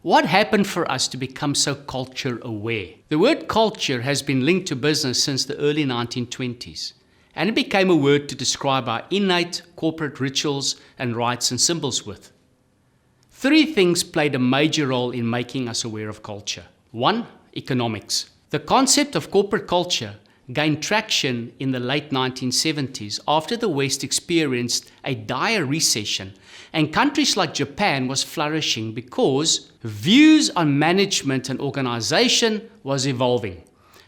What happened for us to become so culture aware? The word culture has been linked to business since the early 1920s, and it became a word to describe our innate corporate rituals and rites and symbols with. Three things played a major role in making us aware of culture. One, economics. The concept of corporate culture gained traction in the late 1970s after the West experienced a dire recession and countries like Japan was flourishing because views on management and organization was evolving.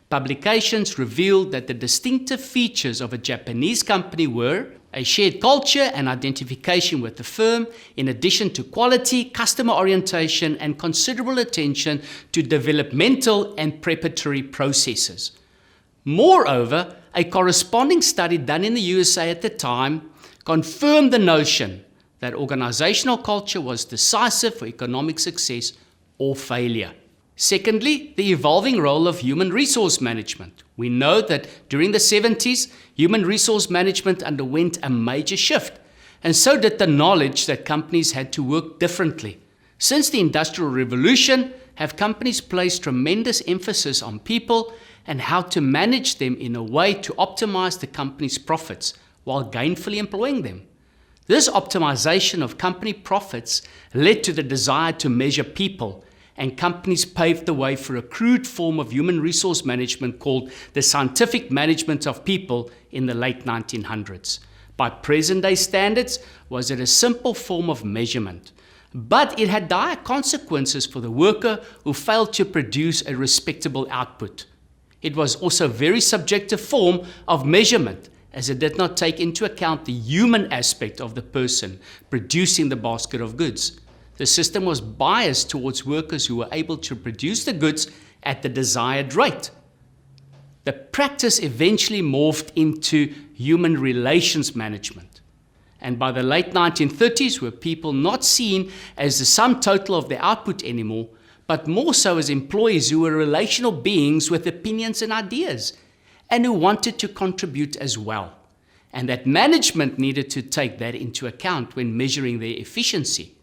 Publications revealed that the distinctive features of a Japanese company were a shared culture and identification with the firm, in addition to quality, customer orientation, and considerable attention to developmental and preparatory processes. Moreover, a corresponding study done in the USA at the time confirmed the notion that organizational culture was decisive for economic success or failure. Secondly, the evolving role of human resource management. We know that during the 70s, human resource management underwent a major shift, and so did the knowledge that companies had to work differently. Since the Industrial Revolution, have companies placed tremendous emphasis on people and how to manage them in a way to optimize the company's profits while gainfully employing them. This optimization of company profits led to the desire to measure people, and companies paved the way for a crude form of human resource management called the scientific management of people in the late 1900s. By present-day standards, was it a simple form of measurement, but it had dire consequences for the worker who failed to produce a respectable output. It was also a very subjective form of measurement, as it did not take into account the human aspect of the person producing the basket of goods. The system was biased towards workers who were able to produce the goods at the desired rate. The practice eventually morphed into human relations management. And by the late 1930s, were people not seen as the sum total of their output anymore, but more so as employees who were relational beings with opinions and ideas, and who wanted to contribute as well. And that management needed to take that into account when measuring their efficiency.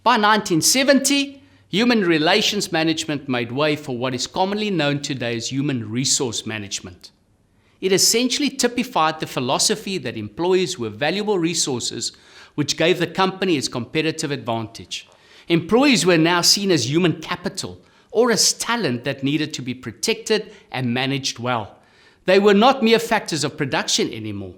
By 1970, human relations management made way for what is commonly known today as human resource management. It essentially typified the philosophy that employees were valuable resources which gave the company its competitive advantage. Employees were now seen as human capital or as talent that needed to be protected and managed well. They were not mere factors of production anymore.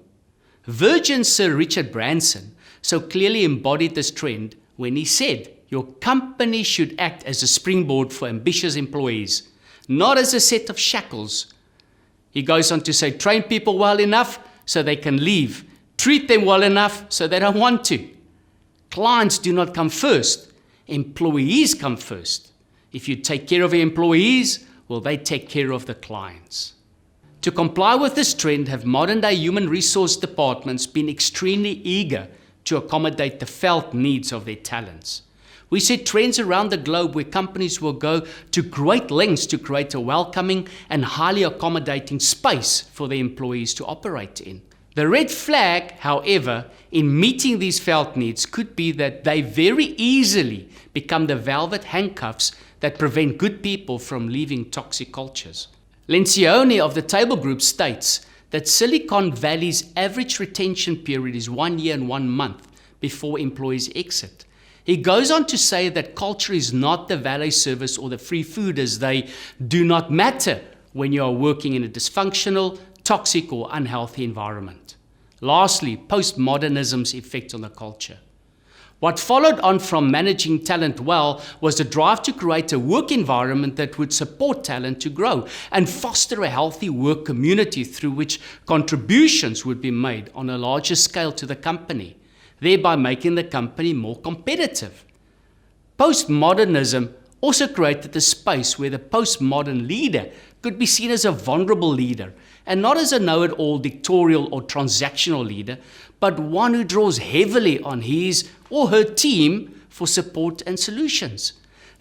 Virgin Sir Richard Branson so clearly embodied this trend when he said, "Your company should act as a springboard for ambitious employees, not as a set of shackles." He goes on to say, train people well enough so they can leave. Treat them well enough so they don't want to. Clients do not come first. Employees come first. If you take care of your employees, well, they take care of the clients. To comply with this trend, have modern-day human resource departments been extremely eager to accommodate the felt needs of their talents. We see trends around the globe where companies will go to great lengths to create a welcoming and highly accommodating space for their employees to operate in. The red flag, however, in meeting these felt needs could be that they very easily become the velvet handcuffs that prevent good people from leaving toxic cultures. Lencioni of the Table Group states that Silicon Valley's average retention period is 1 year and 1 month before employees exit. He goes on to say that culture is not the valet service or the free food, as they do not matter when you are working in a dysfunctional, toxic or unhealthy environment. Lastly, postmodernism's effect on the culture. What followed on from managing talent well was the drive to create a work environment that would support talent to grow and foster a healthy work community through which contributions would be made on a larger scale to the company, thereby making the company more competitive. Postmodernism also created a space where the postmodern leader could be seen as a vulnerable leader and not as a know-it-all dictatorial or transactional leader, but one who draws heavily on his or her team for support and solutions.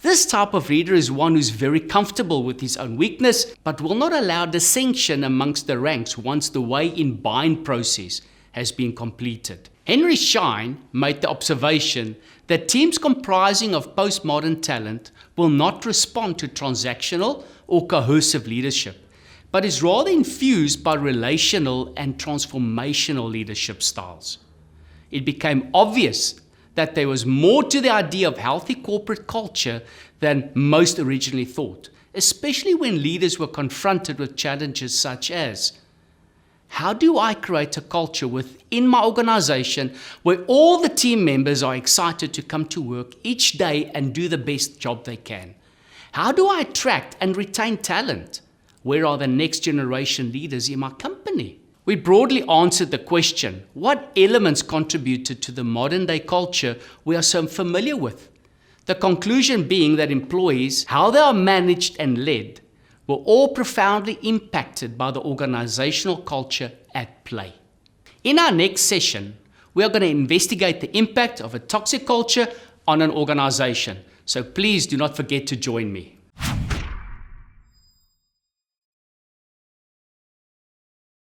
This type of leader is one who's very comfortable with his own weakness, but will not allow dissension amongst the ranks once the weigh-in buying process has been completed. Henry Schein made the observation that teams comprising of postmodern talent will not respond to transactional or coercive leadership, but is rather infused by relational and transformational leadership styles. It became obvious that there was more to the idea of healthy corporate culture than most originally thought, especially when leaders were confronted with challenges such as, how do I create a culture within my organization where all the team members are excited to come to work each day and do the best job they can? How do I attract and retain talent? Where are the next generation leaders in my company? We broadly answered the question, what elements contributed to the modern day culture we are so familiar with? The conclusion being that employees, how they are managed and led, were all profoundly impacted by the organizational culture at play. In our next session, we are going to investigate the impact of a toxic culture on an organization. So please do not forget to join me.